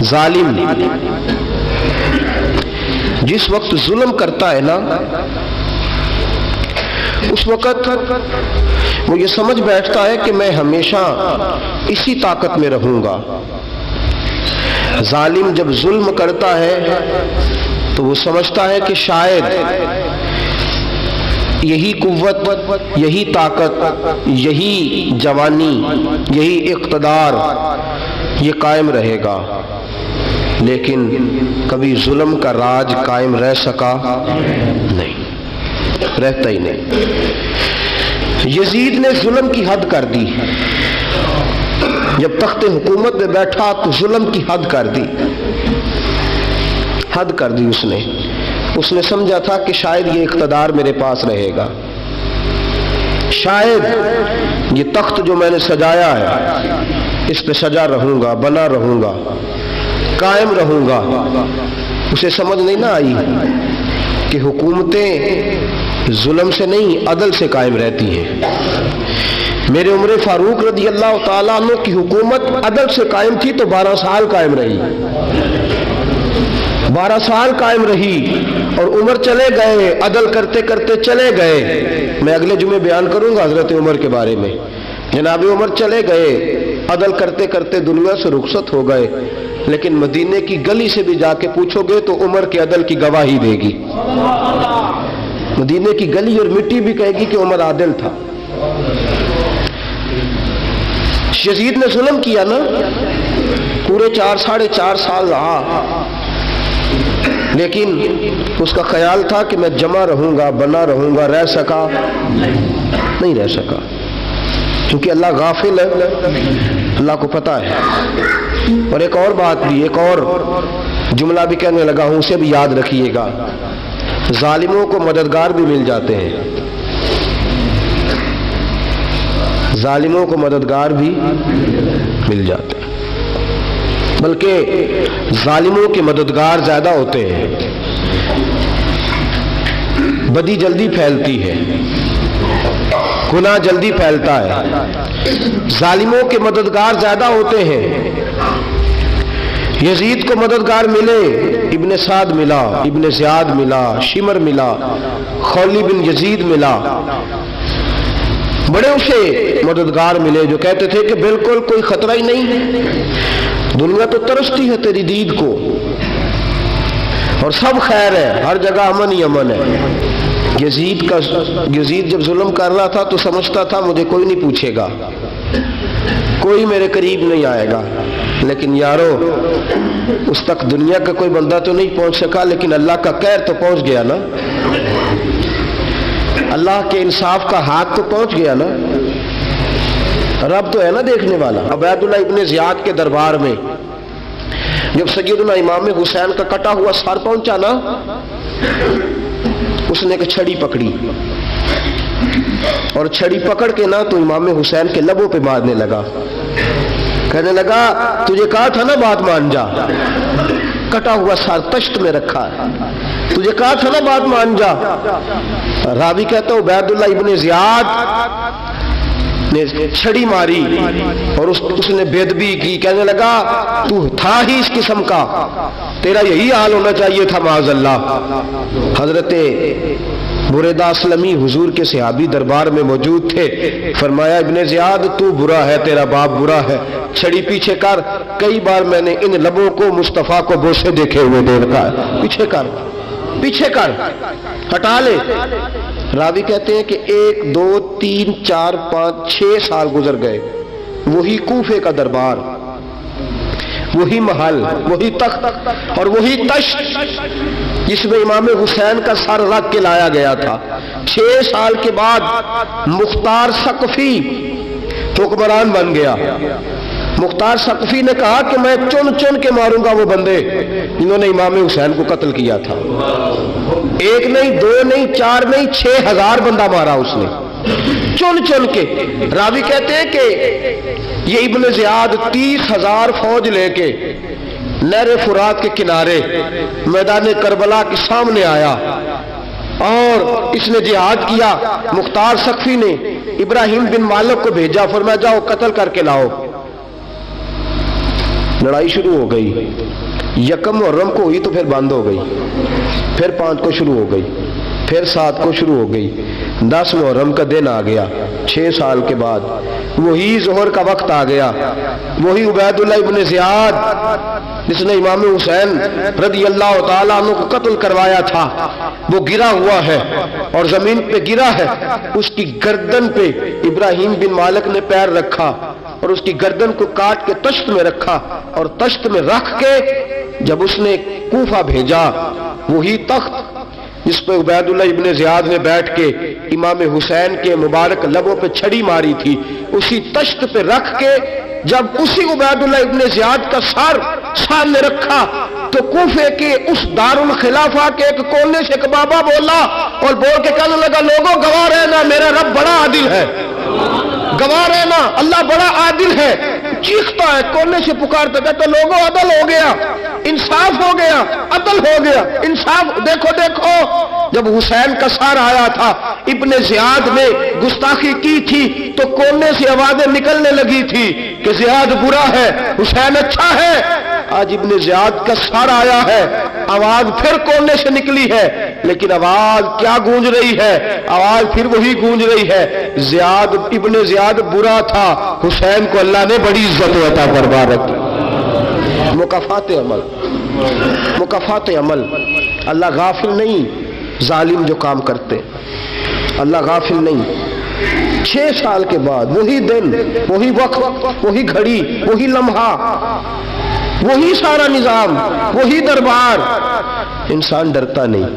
ظالم جس وقت ظلم کرتا ہے نا، اس وقت وہ یہ سمجھ بیٹھتا ہے کہ میں ہمیشہ اسی طاقت میں رہوں گا۔ ظالم جب ظلم کرتا ہے تو وہ سمجھتا ہے کہ شاید یہی قوت، یہی طاقت، یہی جوانی، یہی اقتدار یہ قائم رہے گا، لیکن کبھی ظلم کا راج قائم رہ سکا نہیں، رہتا ہی نہیں۔ یزید نے ظلم کی حد کر دی، جب تخت حکومت میں بیٹھا تو ظلم کی حد کر دی، حد کر دی اس نے سمجھا تھا کہ شاید یہ اقتدار میرے پاس رہے گا، شاید یہ تخت جو میں نے سجایا ہے اس پہ سجا رہوں گا، بنا رہوں گا، قائم رہوں گا۔ اسے سمجھ نہیں نہ آئی کہ حکومتیں ظلم سے نہیں عدل سے قائم رہتی ہیں۔ میرے عمر فاروق رضی اللہ تعالیٰ عنہ کی حکومت عدل سے قائم تھی تو 12 سال قائم رہی، 12 سال قائم رہی، اور عمر چلے گئے، عدل کرتے کرتے چلے گئے۔ میں اگلے جمعے بیان کروں گا حضرت عمر کے بارے میں۔ جناب عمر چلے گئے، عدل کرتے کرتے دنیا سے رخصت ہو گئے، لیکن مدینے کی گلی سے بھی جا کے پوچھو گے تو عمر کے عدل کی گواہی دے گی۔ مدینے کی گلی اور مٹی بھی کہے گی کہ عمر عادل تھا۔ یزید نے ظلم کیا نا، پورے 4 سال رہا، لیکن اس کا خیال تھا کہ میں جمع رہوں گا، بنا رہوں گا، رہ سکا نہیں، رہ سکا، کیونکہ اللہ غافل ہے، اللہ کو پتہ ہے۔ اور ایک اور بات بھی، ایک اور جملہ بھی کہنے لگا ہوں، اسے بھی یاد رکھیے گا، ظالموں کو مددگار بھی مل جاتے ہیں، ظالموں کو مددگار بھی مل جاتے ہیں، بلکہ ظالموں کے مددگار زیادہ ہوتے ہیں۔ بدی جلدی پھیلتی ہے، گناہ جلدی پھیلتا ہے، ظالموں کے مددگار زیادہ ہوتے ہیں۔ یزید کو مددگار ملے، ابن سعد ملا، ابن زیاد ملا، شمر ملا، خولی بن یزید ملا، بڑے اسے مددگار ملے جو کہتے تھے کہ بالکل کوئی خطرہ ہی نہیں، دنیا تو ترستی ہے تیری دید کو، اور سب خیر ہے، ہر جگہ امن ہی امن ہے۔ یزید جب ظلم کر رہا تھا تو سمجھتا تھا مجھے کوئی نہیں پوچھے گا، کوئی میرے قریب نہیں آئے گا، لیکن یارو اس تک دنیا کا کوئی بندہ تو نہیں پہنچ سکا، لیکن اللہ کا قہر تو پہنچ گیا نا، اللہ کے انصاف کا ہاتھ تو پہنچ گیا نا، رب تو ہے نا دیکھنے والا۔ عبیداللہ ابن زیاد کے دربار میں جب سیدنا امام حسین کا کٹا ہوا سر پہنچا نا، اس نے ایک چھڑی پکڑی، اور چھڑی پکڑ کے نا تو امام حسین کے لبوں پہ مارنے لگا، کہنے لگا تجھے کہا تھا نا بات مان جا، کٹا ہوا سر تشت میں رکھا ہے، تجھے کہا تھا نا بات مان جا۔ راوی کہتا ہوں عبیداللہ ابن زیاد نے چھڑی ماری اور اس نے بے ادبی کی، کہنے لگا تو تھا ہی اس قسم کا، تیرا یہی حال ہونا چاہیے تھا معاذ اللہ۔ حضرت بریدہ اسلمی حضور کے صحابی دربار میں موجود تھے، فرمایا ابن زیاد تو برا ہے، تیرا باپ برا ہے، چھڑی پیچھے کر۔ کئی بار میں نے ان لبوں کو مصطفیٰ کو بوسے دیکھے ہوئے دیکھا ہے، پیچھے کر، پیچھے کر، ہٹا لے۔ راوی کہتے ہیں کہ 1 2 3 4 5 6 سال گزر گئے، وہی کوفے کا دربار، وہی محل، وہی تخت اور وہی تشت جس میں امام حسین کا سر رکھ کے لایا گیا تھا۔ 6 سال کے بعد مختار ثقفی حکمران بن گیا۔ مختار ثقفی نے کہا کہ میں چن چن کے ماروں گا وہ بندے جنہوں نے امام حسین کو قتل کیا تھا۔ 1 نہیں 2 نہیں 4 نہیں 6000 بندہ مارا اس نے، چن چن کے۔ راوی کہتے ہیں کہ یہ ابن زیاد 30,000 فوج لے کے نہر فرات کے کنارے میدان کربلا کے سامنے آیا اور اس نے جہاد کیا۔ مختار ثقفی نے ابراہیم بن مالک کو بھیجا، فرمایا جاؤ قتل کر کے لاؤ۔ لڑائی شروع ہو گئی، یکم محرم کو ہوئی تو پھر بند ہو گئی، پھر 5 کو شروع ہو گئی، پھر 7 کو شروع ہو گئی، 10 محرم کا دن آ گیا 6 سال کے بعد، وہی ظہر کا وقت آ گیا، وہی عبید اللہ ابن زیاد جس نے امام حسین رضی اللہ تعالیٰ عنہ کو قتل کروایا تھا، وہ گرا ہوا ہے اور زمین پہ گرا ہے، اس کی گردن پہ ابراہیم بن مالک نے پیر رکھا اور اس کی گردن کو کاٹ کے تشت میں رکھا، اور تشت میں رکھ کے جب اس نے کوفہ بھیجا، وہی تخت جس پہ عبید اللہ ابن زیاد نے بیٹھ کے امام حسین کے مبارک لبوں پہ چھڑی ماری تھی، اسی تشت پہ رکھ کے جب اسی عبید اللہ ابن زیاد کا سر سامنے رکھا تو کوفے کے اس دارالخلافہ کے ایک کونے سے ایک بابا بولا اور بول کے کہنے لگا، لوگوں گواہ رہنا میرا رب بڑا عادل ہے، گواہ رہنا اللہ بڑا عادل ہے۔ چیختا ہے، کونے سے پکارتا، کہتا لوگوں عدل ہو گیا، انصاف ہو گیا، عدل ہو گیا، انصاف۔ دیکھو دیکھو، جب حسین کا سار آیا تھا، ابن زیاد نے گستاخی کی تھی تو کونے سے آوازیں نکلنے لگی تھی کہ زیاد برا ہے، حسین اچھا ہے۔ آج ابن زیاد کا سار آیا ہے، آواز پھر کونے سے نکلی ہے، لیکن آواز کیا گونج رہی ہے؟ آواز پھر وہی گونج رہی ہے، زیاد ابن زیاد برا تھا، حسین کو اللہ نے بڑی عزت عطا فرما رکھی۔ مکافات عمل، مکافات عمل، اللہ غافل نہیں ظالم جو کام کرتے، اللہ غافل نہیں۔ 6 سال کے بعد وہی دن، وہی وقت، وہی گھڑی، وہی لمحہ، وہی سارا نظام، وہی دربار، انسان ڈرتا نہیں،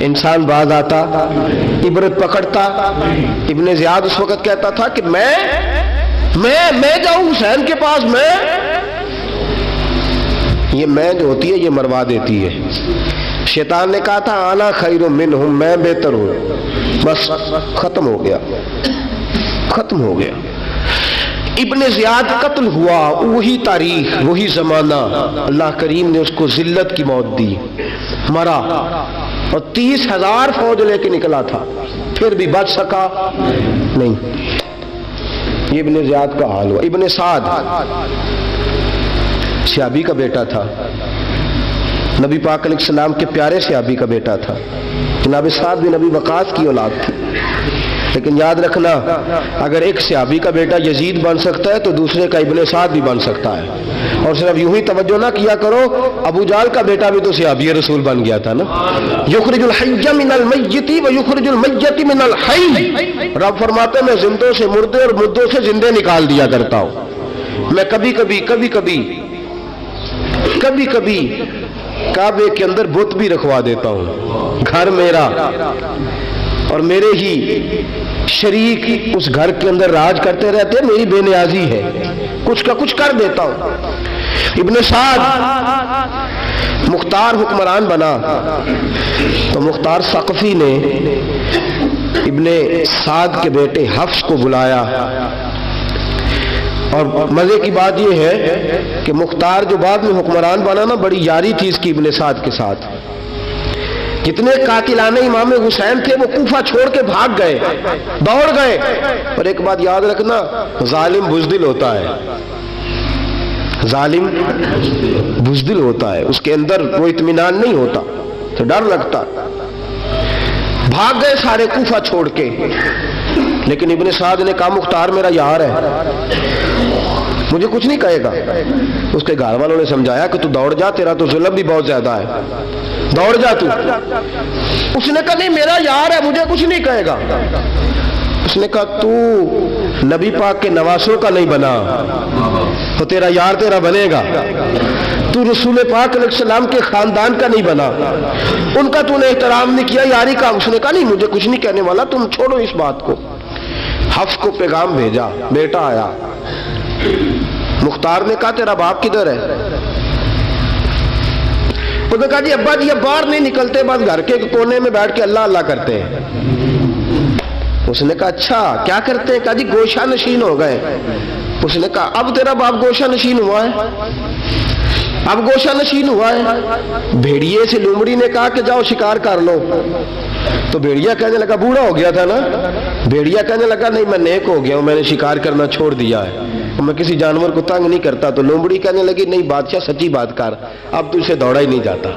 انسان باز آتا، عبرت پکڑتا۔ ابن زیاد اس وقت کہتا تھا کہ میں جاؤں حسین کے پاس، یہ میں جو ہوتی ہے یہ مروا دیتی ہے۔ شیطان نے کہا تھا انا خیر منہم، میں بہتر ہوں، بس ختم ہو گیا، ختم ہو گیا۔ ابن زیاد قتل ہوا، وہی تاریخ، وہی زمانہ، اللہ کریم نے اس کو ذلت کی موت دی، مرا، اور 30,000 فوج لے کے نکلا تھا، پھر بھی بچ سکا نہیں۔ یہ ابن زیاد کا حال ہوا۔ ابن سعد صحابی کا بیٹا تھا، نبی پاک علیہ السلام کے پیارے صحابی کا بیٹا تھا، جناب سعد بن نبی وقاص کی اولاد تھی، لیکن یاد رکھنا اگر ایک صحابی کا بیٹا یزید بن سکتا ہے تو دوسرے کا ابن سعد بھی بن سکتا ہے۔ اور صرف یوں ہی توجہ نہ کیا کرو، ابو جہل کا بیٹا بھی تو صحابی رسول بن گیا تھا نا۔ یخرج الحی من المیت و یخرج المیت من الحی، رب فرماتے ہیں میں زندوں سے مردے اور مردوں سے زندے نکال دیا کرتا ہوں۔ میں کبھی کبھی کعبے کے اندر بت بھی رکھوا دیتا ہوں، گھر میرا اور میرے ہی شریک اس گھر کے اندر راج کرتے رہتے، میری بے نیازی ہے، کچھ کا کچھ کر دیتا ہوں۔ ابن سعد مختار حکمران بنا تو مختار ثقفی نے ابن سعد کے بیٹے حفص کو بلایا، اور مزے کی بات یہ ہے کہ مختار جو بعد میں حکمران بنا نا، بڑی یاری تھی اس کی ابن سعد کے ساتھ۔ جتنے قاتلان امام حسین تھے وہ کوفہ چھوڑ کے بھاگ گئے، دوڑ گئے۔ اور ایک بات یاد رکھنا، ظالم بزدل ہوتا ہے، ظالم بزدل ہوتا ہے، اس کے اندر وہ اطمینان نہیں ہوتا، تو ڈر لگتا۔ بھاگ گئے سارے کوفہ چھوڑ کے، لیکن ابن سعد نے کہا مختار میرا یار ہے، مجھے کچھ نہیں کہے گا۔ اس کے گھر والوں نے سمجھایا کہ تو دوڑ جا، تیرا تو ظلم بھی بہت زیادہ ہے، دوڑ جا تو۔ اس نے کہا نہیں میرا یار ہے، مجھے کچھ نہیں کہے گا۔ اس نے کہا تو نبی پاک کے نواسوں کا نہیں بنا تو تیرا یار تیرا بنے گا، تو رسول پاک علیہ السلام کے خاندان کا نہیں بنا، ان کا تو نے احترام نہیں کیا، یاری کا۔ اس نے کہا نہیں مجھے کچھ نہیں کہنے والا، تم چھوڑو اس بات کو۔ حفص کو پیغام بھیجا، بیٹا آیا۔ مختار نے کہا تیرا باپ کدھر ہے؟ اس نے کہا جی ابا جی اب باہر نہیں نکلتے، بس گھر کے کونے میں بیٹھ کے اللہ اللہ کرتے ہیں۔ اس نے کہا اچھا کیا کرتے ہیں؟ کہا جی گوشہ نشین ہو گئے۔ اس نے کہا اب تیرا باپ گوشہ نشین ہوا ہے؟ اب گوشہ نشین ہوا ہے؟ بھیڑیے سے لومڑی نے کہا کہ جاؤ شکار کر لو، تو بھیڑیا کہنے لگا بوڑھا ہو گیا تھا نا، بھیڑیا کہنے لگا نہیں میں نیک ہو گیا ہوں، میں نے شکار کرنا چھوڑ دیا ہے۔ میں کسی جانور کو تنگ نہیں کرتا. تو لومڑی کہنے لگی نہیں بادشاہ سچی بات کر, اب تجھ سے دوڑا ہی نہیں جاتا,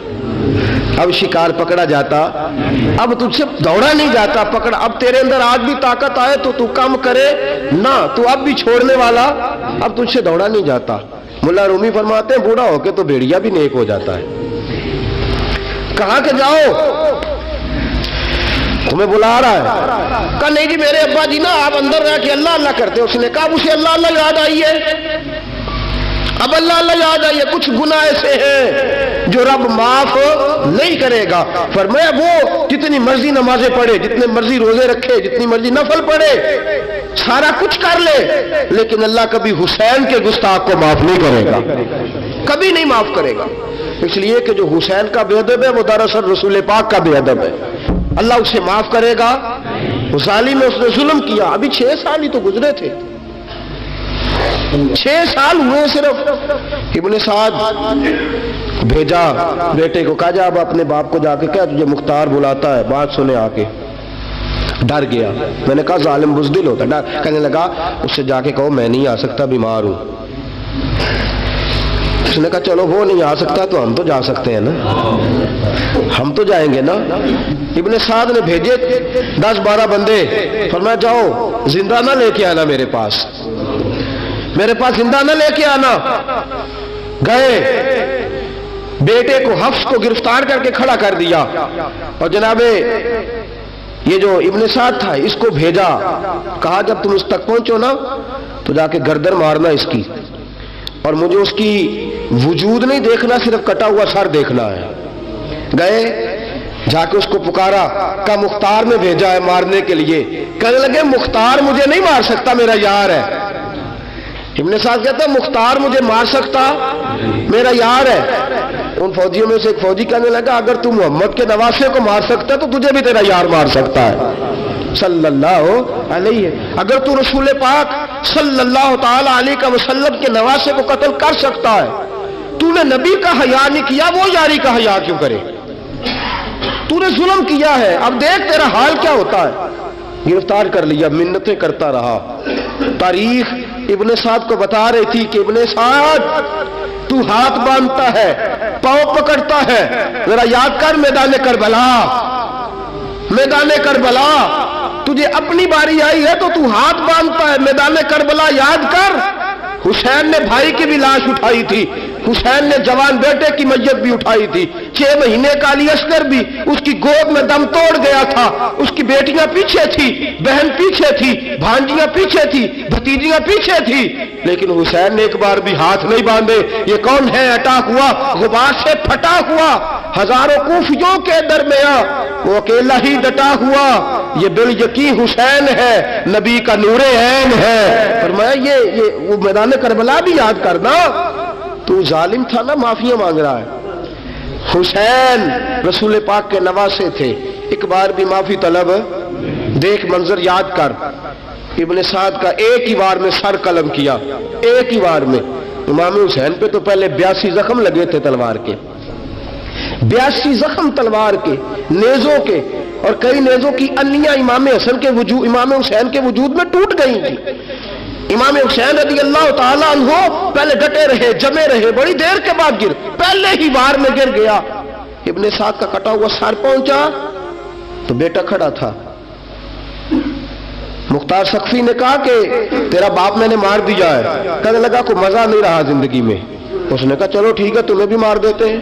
اب شکار پکڑا جاتا, اب تجھ سے دوڑا نہیں جاتا پکڑا, اب تیرے اندر آج بھی طاقت آئے تو کم کرے نہ, تو اب بھی چھوڑنے والا, اب تجھ سے دوڑا نہیں جاتا. ملا رومی فرماتے ہیں بوڑھا ہو کے تو بھیڑیا بھی نیک ہو جاتا ہے. کہا کہ جاؤ تمہیں بلا رہا ہے. کہا نہیں جی میرے ابا جی نا آپ اندر رہ کے اللہ اللہ کرتے. اس نے کہا اسے اللہ اللہ یاد آئی ہے, اب اللہ اللہ یاد آئی ہے, کچھ گناہ ایسے ہیں جو رب معاف نہیں کرے گا. فرمایا وہ جتنی مرضی نمازیں پڑھے, جتنے مرضی روزے رکھے, جتنی مرضی نفل پڑھے, سارا کچھ کر لے, لیکن اللہ کبھی حسین کے گستاخ کو معاف نہیں کرے گا, کبھی نہیں معاف کرے گا. اس لیے کہ جو حسین کا بے ادب ہے وہ دراصل رسول پاک کا بے ادب ہے. اللہ اسے معاف کرے گا. وہ ظالم میں اس نے ظلم کیا. ابھی 6 سال ہی تو گزرے تھے, 6 سال ہوئے صرف. ابن سعد بھیجا بیٹے کو, کہا جا اب اپنے باپ کو جا کے کہا تجھے مختار بلاتا ہے, بات سنے آ کے. ڈر گیا. میں نے کہا ظالم بزدل ہوتا ہے. کہنے لگا اس سے جا کے کہو میں نہیں آ سکتا, بیمار ہوں. اس نے کہا چلو وہ نہیں آ سکتا تو ہم تو جا سکتے ہیں نا, ہم تو جائیں گے نا. ابن سعد نے بھیجے 10-12 بندے, فرمایا جاؤ زندہ نہ لے کے آنا میرے پاس, میرے پاس زندہ نہ لے کے آنا. گئے, بیٹے کو حفص کو گرفتار کر کے کھڑا کر دیا, اور جناب یہ جو ابن سعد تھا اس کو بھیجا. کہا جب تم اس تک پہنچو نا تو جا کے گردن مارنا اس کی, اور مجھے اس کی وجود نہیں دیکھنا, صرف کٹا ہوا سر دیکھنا ہے. گئے, جا کے اس کو پکارا, کہا مختار نے بھیجا ہے مارنے کے لیے. کہنے لگے مختار مجھے نہیں مار سکتا, میرا یار ہے. ابن سعد کہتا ہے مختار مجھے مار سکتا, میرا یار ہے. ان فوجیوں میں سے ایک فوجی کہنے لگا اگر تو محمد کے نواسے کو مار سکتا ہے تو تجھے بھی تیرا یار مار سکتا ہے صلی اللہ علیہ. اگر تو رسول پاک صلی اللہ تعالی علیہ وسلم کے نواسے کو قتل کر سکتا ہے, تو نے نبی کا حیا نہیں کیا, وہ یاری کا حیا کیوں کرے؟ تو نے ظلم کیا ہے, اب دیکھ تیرا حال کیا ہوتا ہے. گرفتار کر لیا, منتیں کرتا رہا. تاریخ ابن سعد کو بتا رہی تھی کہ ابن سعد تو ہاتھ باندھتا ہے, پاؤں پکڑتا ہے, ذرا یاد کر میدان کربلا, میدان کربلا تجھے اپنی باری آئی ہے تو تو ہاتھ باندھتا ہے. میدان کربلا یاد کر, حسین نے بھائی کی بھی لاش اٹھائی تھی, حسین نے جوان بیٹے کی میت بھی اٹھائی تھی. 6 مہینے کا علی اصغر بھی اس کی گود میں دم توڑ گیا تھا. اس کی بیٹیاں پیچھے تھی, بہن پیچھے تھی, بھانجیاں پیچھے تھی, بھتیجیاں پیچھے تھی, لیکن حسین نے ایک بار بھی ہاتھ نہیں باندھے. یہ کون ہے اٹیک ہوا, غبار سے پھٹا ہوا, ہزاروں کوفیوں کے درمیان وہ اکیلا ہی ڈٹا ہوا. یہ بال یقین حسین ہے, نبی کا نور عین ہے. فرمایا یہ وہ میدان کربلا بھی یاد کرنا. تو ظالم تھا نا, معافیاں مانگ رہا ہے. حسین رسول پاک کے نواسے تھے, ایک بار بھی معافی طلب. دیکھ منظر یاد کر, ابن سعد کا ایک ہی بار میں سر قلم کیا, ایک ہی بار میں. امام حسین پہ تو پہلے 82 زخم لگے تھے تلوار کے, 82 زخم تلوار کے, نیزوں کے, اور کئی نیزوں کی انیاں امام حسین کے وجود میں ٹوٹ گئی تھی. امام حسین رضی اللہ تعالیٰ عنہ پہلے ڈٹے رہے, جمے رہے, بڑی دیر کے بعد پہلے ہی بار میں گر گیا. ابن سعد کا کٹا ہوا سر پہنچا تو بیٹا کھڑا تھا. مختار سقفی نے کہا کہ تیرا باپ میں نے مار دیا ہے. کہنے لگا کوئی مزہ نہیں رہا زندگی میں. اس نے کہا چلو ٹھیک ہے تمہیں بھی مار دیتے ہیں.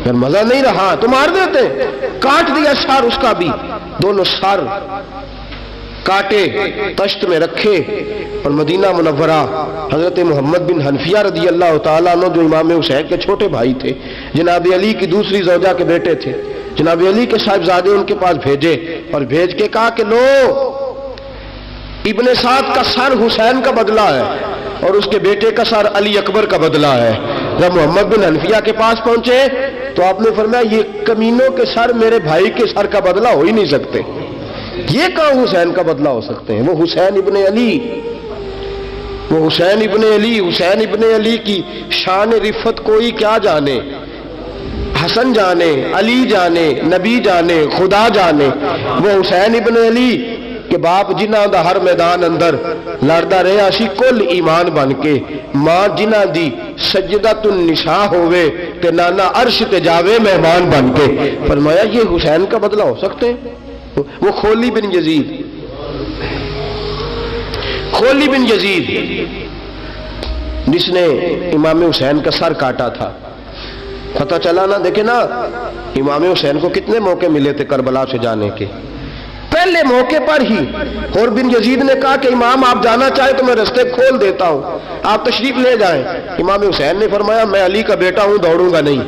پھر مزہ نہیں رہا تو مار دیتے. کاٹ دیا سر اس کا بھی, دونوں سر کاٹے, تشت میں رکھے, اور مدینہ منورہ حضرت محمد بن حنفیہ رضی اللہ تعالیٰ عنہ جو امام حسین کے چھوٹے بھائی تھے, جناب علی کی دوسری زوجہ کے بیٹے تھے, جناب علی کے صاحبزادے ان کے پاس بھیجے, اور بھیج کے کہا کہ لو ابن سعد کا سر حسین کا بدلہ ہے اور اس کے بیٹے کا سر علی اکبر کا بدلہ ہے. جب محمد بن حنفیہ کے پاس پہنچے تو آپ نے فرمایا یہ کمینوں کے سر میرے بھائی کے سر کا بدلہ ہو ہی نہیں سکتے, یہ کہاں حسین کا بدلہ ہو سکتے ہیں. وہ حسین ابن علی, وہ حسین ابن علی, حسین ابن علی کی شان رفت کوئی کیا جانے, حسن جانے, علی جانے, نبی جانے, خدا جانے. وہ حسین ابن علی کہ باپ جنہاں دا ہر میدان اندر لڑدا رہیا سی کل ایمان بن کے، ماں جنہاں دی سجدۃ النساء ہوئے تے نانا عرش تے جاوے مہمان بن کے۔ فرمایا یہ حسین کا بدلہ ہو سکتے ہیں؟ وہ خولی بن یزید، خولی بن یزید جس نے امام حسین کا سر کاٹا تھا، پتہ چلا نا، دیکھیں نا امام حسین کو کتنے موقع ملے تھے کربلا سے جانے کے، پہلے موقع پر ہی اور بن یزید نے کہا کہ امام آپ جانا چاہیں تو میں رستے کھول دیتا ہوں، آپ تشریف لے جائیں۔ امام حسین نے فرمایا میں علی کا بیٹا ہوں، دوڑوں گا نہیں،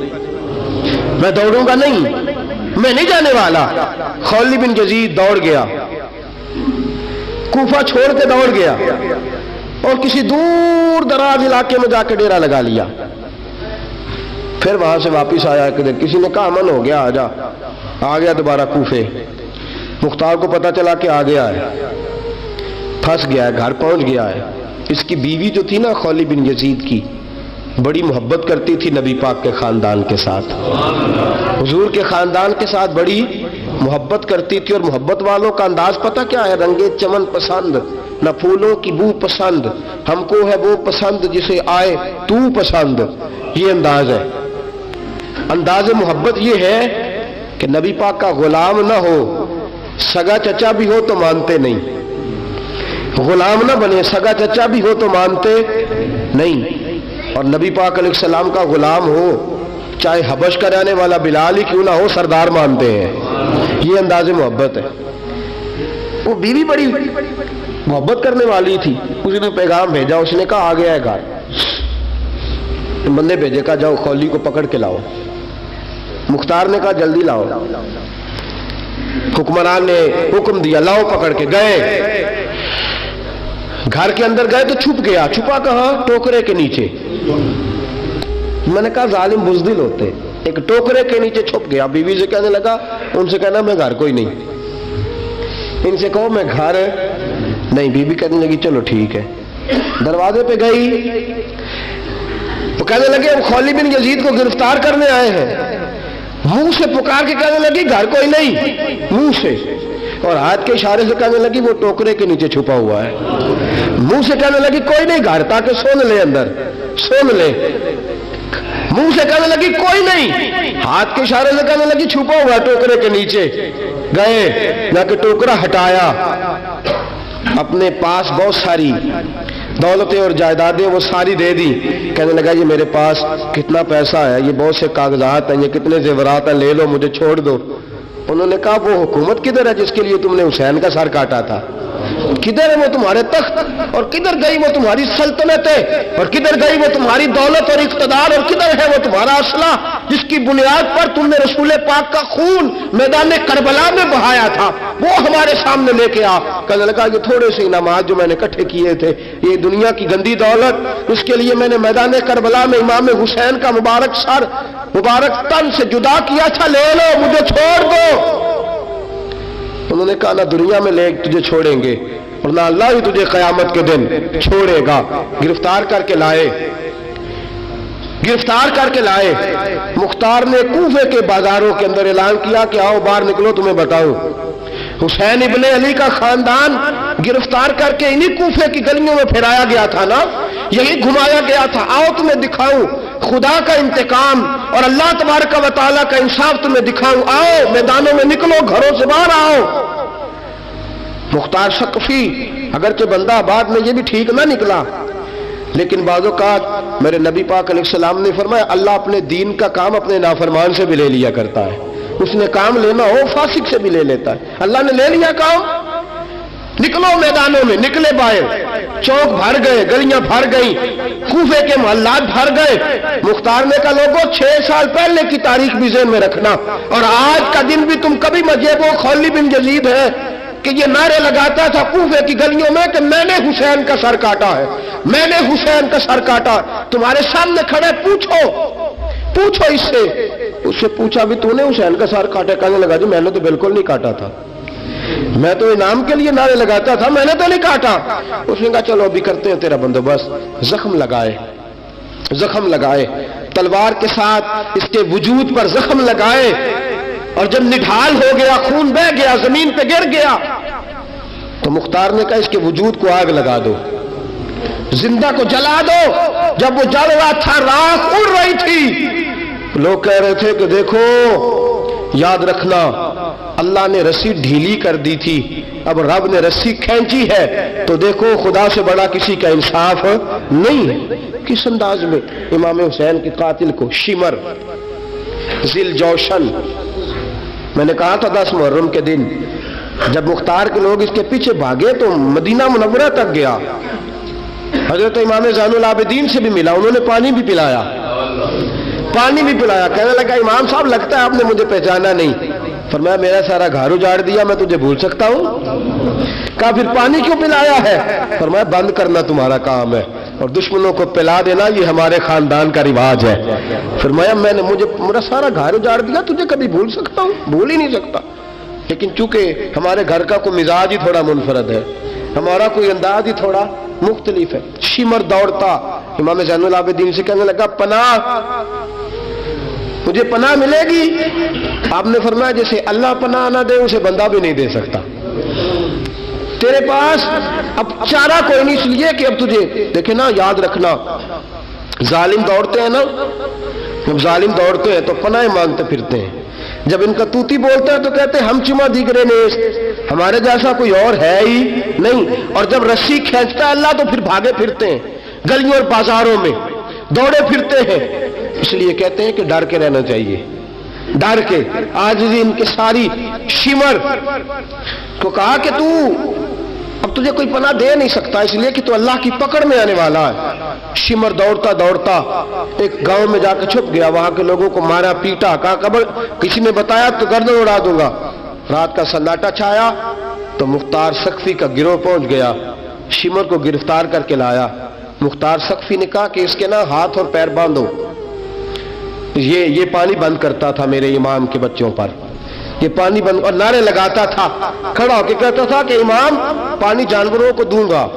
میں دوڑوں گا نہیں، میں نہیں جانے والا۔ خولی بن یزید دوڑ گیا، کوفہ چھوڑ کے دوڑ گیا اور کسی دور دراز علاقے میں جا کے ڈیرا لگا لیا۔ پھر وہاں سے واپس آیا، کسی نے کہا امن ہو گیا، آجا، آ گیا دوبارہ کوفے۔ مختار کو پتا چلا کہ آ گیا ہے، پھنس گیا ہے، گھر پہنچ گیا ہے۔ اس کی بیوی جو تھی نا خولی بن یزید کی، بڑی محبت کرتی تھی نبی پاک کے خاندان کے ساتھ، حضور کے خاندان کے ساتھ بڑی محبت کرتی تھی، اور محبت والوں کا انداز پتہ کیا ہے؟ رنگے چمن پسند، نہ پھولوں کی بو پسند، ہم کو ہے وہ پسند جسے آئے تو پسند۔ یہ انداز ہے، انداز محبت یہ ہے کہ نبی پاک کا غلام نہ ہو، سگا چچا بھی ہو تو مانتے نہیں، غلام نہ بنے، سگا چچا بھی ہو تو مانتے نہیں، اور نبی پاک علیہ السلام کا غلام ہو، چاہے حبش کا رہنے والا بلال ہی کیوں نہ ہو، سردار مانتے ہیں۔ یہ انداز محبت ہے۔ وہ بیوی بڑی محبت کرنے والی تھی، اس نے پیغام بھیجا، اس نے کہا آ گیا ہے گھر، بندے بھیجے، کہا جاؤ خولی کو پکڑ کے لاؤ۔ مختار نے کہا جلدی لاؤ، حکمران نے حکم دیا، لاؤ پکڑ کے۔ گئے گھر کے اندر گئے تو چھپ گیا، چھپا کہاں؟ ٹوکرے کے نیچے۔ میں نے کہا ظالم بزدل ہوتے، ایک ٹوکرے کے نیچے چھپ گیا۔ بیوی سے کہنے لگا، ان سے کہنا میں گھر کوئی نہیں، ان سے کہو میں گھر نہیں۔ بیوی کہنے لگی چلو ٹھیک ہے۔ دروازے پہ گئی، وہ کہنے لگے ہم خولی بن یزید کو گرفتار کرنے آئے ہیں، منہ سے پکار کے کہنے لگی گھر کوئی نہیں، منہ سے، اور ہاتھ کے اشارے سے کہنے لگی وہ ٹوکرے کے نیچے چھپا ہوا ہے، منہ سے کہنے لگی کوئی نہیں گھر، تاکہ سن لے اندر، سن لے، منہ سے کہنے لگی کوئی نہیں، ہاتھ کے اشارے سے کہنے لگی چھپا ہوا ہے ٹوکرے کے نیچے۔ گئے، جا کے ٹوکرا ہٹایا، اپنے پاس بہت ساری دولتیں اور جائیدادیں وہ ساری دے دی، کہنے لگا یہ میرے پاس کتنا پیسہ ہے، یہ بہت سے کاغذات ہیں، یہ کتنے زیورات ہیں، لے لو، مجھے چھوڑ دو۔ انہوں نے کہا وہ حکومت کدھر ہے جس کے لیے تم نے حسین کا سر کاٹا تھا؟ کدھر ہے وہ تمہارے تخت، اور کدھر گئی وہ تمہاری سلطنتیں، اور کدھر گئی وہ تمہاری دولت اور اقتدار، اور کدھر ہے وہ تمہارا اسلحہ جس کی بنیاد پر تم نے رسول پاک کا خون میدان کربلا میں بہایا تھا، وہ ہمارے سامنے لے کے آ۔ کہنے لگا یہ تھوڑے سے انعامات جو میں نے اکٹھے کیے تھے، یہ دنیا کی گندی دولت، اس کے لیے میں نے میدان کربلا میں امام حسین کا مبارک سر مبارک تن سے جدا کیا تھا، لے لو، مجھے چھوڑ دو۔ انہوں نے کہا نہ دنیا میں لے تجھے چھوڑیں گے، اور نہ اللہ ہی تجھے قیامت کے دن چھوڑے گا۔ گرفتار کر کے لائے، گرفتار کر کے لائے۔ مختار نے کوفے کے بازاروں کے اندر اعلان کیا کہ آؤ باہر نکلو تمہیں بتاؤں، حسین ابن علی کا خاندان گرفتار کر کے انہی کوفے کی گلیوں میں پھرایا گیا تھا نا، یہی گھمایا گیا تھا، آؤ تمہیں دکھاؤں خدا کا انتقام اور اللہ تبارک و تعالیٰ کا انصاف تمہیں دکھاؤں، آؤ میدانوں میں نکلو، گھروں سے باہر آؤ۔ مختار ثقفی اگرچہ بندہ آباد میں یہ بھی ٹھیک نہ نکلا، لیکن بعض اوقات میرے نبی پاک علیہ السلام نے فرمایا اللہ اپنے دین کا کام اپنے نافرمان سے بھی لے لیا کرتا ہے، اس نے کام لینا ہو فاسق سے بھی لے لیتا ہے۔ اللہ نے لے لیا کام، نکلو میدانوں میں، نکلے باہر، چوک بھر گئے، گلیاں بھر گئیں، کوفے کے محلات بھر گئے۔ مختار نے کہا لوگوں 6 سال پہلے کی تاریخ بھی ذہن میں رکھنا، اور آج کا دن بھی تم کبھی مجھے وہ خولی بن یزید ہے کہ یہ نعرے لگاتا تھا کوفے کی گلیوں میں کہ میں نے حسین کا سر کاٹا ہے، میں نے حسین کا سر کاٹا۔ تمہارے سامنے کھڑے، پوچھو اس سے پوچھا بھی تو نے حسین کا سر کاٹا؟ کہنے لگا جی میں نے تو بالکل نہیں کاٹا تھا، میں تو انعام کے لیے نعرے لگاتا تھا، میں نے تو نہیں کاٹا۔ اس نے کہا چلو ابھی کرتے ہیں تیرا بندوبست۔ زخم لگائے تلوار کے ساتھ، اس کے وجود پر زخم لگائے، اور جب نڈھال ہو گیا، خون بہ گیا، زمین پہ گر گیا، تو مختار نے کہا اس کے وجود کو آگ لگا دو، زندہ کو جلا دو۔ جب وہ جل رہا تھا راکھ اڑ رہی تھی، لوگ کہہ رہے تھے کہ دیکھو یاد رکھنا اللہ نے رسی ڈھیلی کر دی تھی، اب رب نے رسی کھینچی ہے، تو دیکھو خدا سے بڑا کسی کا انصاف نہیں ہے۔ کس انداز میں امام حسین کے قاتل کو شمر ذیل جوشن، میں نے کہا تھا 10 محرم کے دن جب مختار کے لوگ اس کے پیچھے بھاگے تو مدینہ منورہ تک گیا، حضرت امام زین العابدین سے بھی ملا، انہوں نے پانی بھی پلایا، کہنے لگا امام صاحب لگتا ہے آپ نے مجھے پہچانا نہیں۔ فرمایا میرا سارا گھر اجاڑ دیا، میں تجھے بھول سکتا ہوں؟ کہا پھر پانی کیوں پلایا ہے؟ فرمایا بند کرنا تمہارا کام ہے اور دشمنوں کو پلا دینا یہ ہمارے خاندان کا رواج ہے۔ فرمایا میرا سارا گھر اجاڑ دیا، تجھے کبھی بھول سکتا ہوں؟ بھول ہی نہیں سکتا، لیکن چونکہ ہمارے گھر کا کوئی مزاج ہی تھوڑا منفرد ہے، ہمارا کوئی انداز ہی تھوڑا مختلف ہے۔ شمر دوڑتا امام زین العابدین سے کہنے لگا پناہ، مجھے پناہ ملے گی؟ آپ نے فرمایا جیسے اللہ پناہ نہ دے اسے بندہ بھی نہیں دے سکتا، تیرے پاس اب چارہ کوئی نہیں، اس لیے کہ اب تجھے دیکھے نا، یاد رکھنا ظالم دوڑتے ہیں نا، جب ظالم دوڑتے ہیں تو پناہ مانگتے پھرتے ہیں، جب ان کا توتی بولتا ہے تو کہتے ہیں ہم چما دیگرے نیس، ہمارے جیسا کوئی اور ہے ہی نہیں، اور جب رسی کھینچتا ہے اللہ تو پھر بھاگے پھرتے ہیں گلیوں اور بازاروں میں، دوڑے پھرتے ہیں۔ اس لیے کہتے ہیں کہ ڈر کے رہنا چاہیے، ڈر کے۔ آج بھی ان کے ساری شمر کو کہا کہ تو اب تجھے کوئی پناہ دے نہیں سکتا، اس لیے کہ تو اللہ کی پکڑ میں آنے والا ہے۔ شمر دوڑتا دوڑتا ایک گاؤں میں جا کے چھپ گیا، وہاں کے لوگوں کو مارا پیٹا، کہا قبر کسی نے بتایا تو گردن اڑا دوں گا۔ رات کا سناٹا چھایا تو مختار سقفی کا گروہ پہنچ گیا، شمر کو گرفتار کر کے لایا۔ مختار سقفی نے کہا کہ اس کے نا ہاتھ اور پیر باندھو، یہ پانی بند کرتا تھا میرے امام کے بچوں پر، یہ پانی بند، اور نعرے لگاتا تھا، کھڑا ہو کے کہتا تھا کہ امام پانی جانوروں کو دوں گا،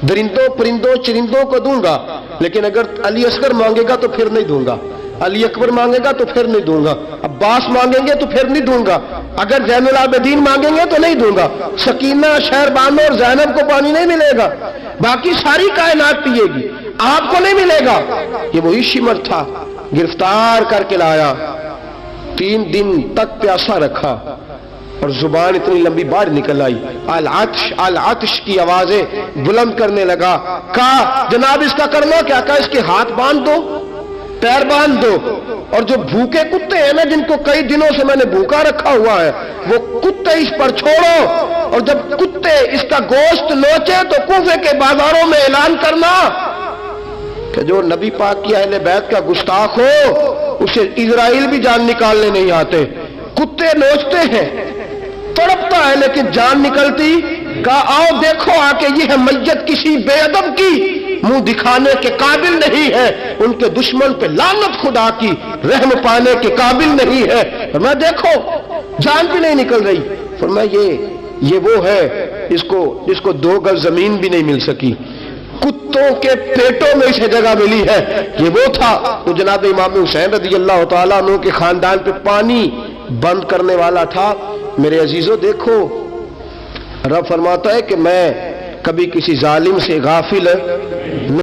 درندوں پرندوں چرندوں کو دوں گا، لیکن اگر علی اصغر مانگے گا تو پھر نہیں دوں گا، علی اکبر مانگے گا تو پھر نہیں دوں گا، عباس مانگیں گے تو پھر نہیں دوں گا، اگر زین العابدین مانگیں گے تو نہیں دوں گا، سکینہ شہر بانو اور زینب کو پانی نہیں ملے گا، باقی ساری کائنات پیے گی، آپ کو نہیں ملے گا۔ یہ وہی شمر تھا، گرفتار کر کے لایا، 3 دن تک پیاسا رکھا اور زبان اتنی لمبی باہر نکل آئی، العطش العطش کی آوازیں بلند کرنے لگا۔ کہا جناب اس کا کرنا کیا؟ کہا اس کے ہاتھ باندھ دو، پیر باندھ دو، اور جو بھوکے کتے ہیں نا جن کو کئی دنوں سے میں نے بھوکا رکھا ہوا ہے، وہ کتے اس پر چھوڑو، اور جب کتے اس کا گوشت نوچے تو کوفے کے بازاروں میں اعلان کرنا کہ جو نبی پاک کی اہل بیت کا گستاخ ہو اسے اسرائیل بھی جان نکالنے نہیں آتے۔ کتے نوچتے ہیں، تڑپتا ہے لیکن جان نکلتی۔ کہا آؤ دیکھو آ کے، یہ ہے میت کسی بے ادب کی، منہ دکھانے کے قابل نہیں ہے، ان کے دشمن پہ لعنت خدا کی، رحم پانے کے قابل نہیں ہے۔ فرمایا دیکھو جان بھی نہیں نکل رہی۔ فرمایا یہ وہ ہے جس کو 2 گز زمین بھی نہیں مل سکی، کتوں کے پیٹوں میں اسے جگہ ملی ہے، یہ وہ تھا جو جناب امام حسین رضی اللہ تعالیٰ عنہ کے خاندان پہ پانی بند کرنے والا تھا۔ میرے عزیزو دیکھو، رب فرماتا ہے کہ میں کبھی کسی ظالم سے غافل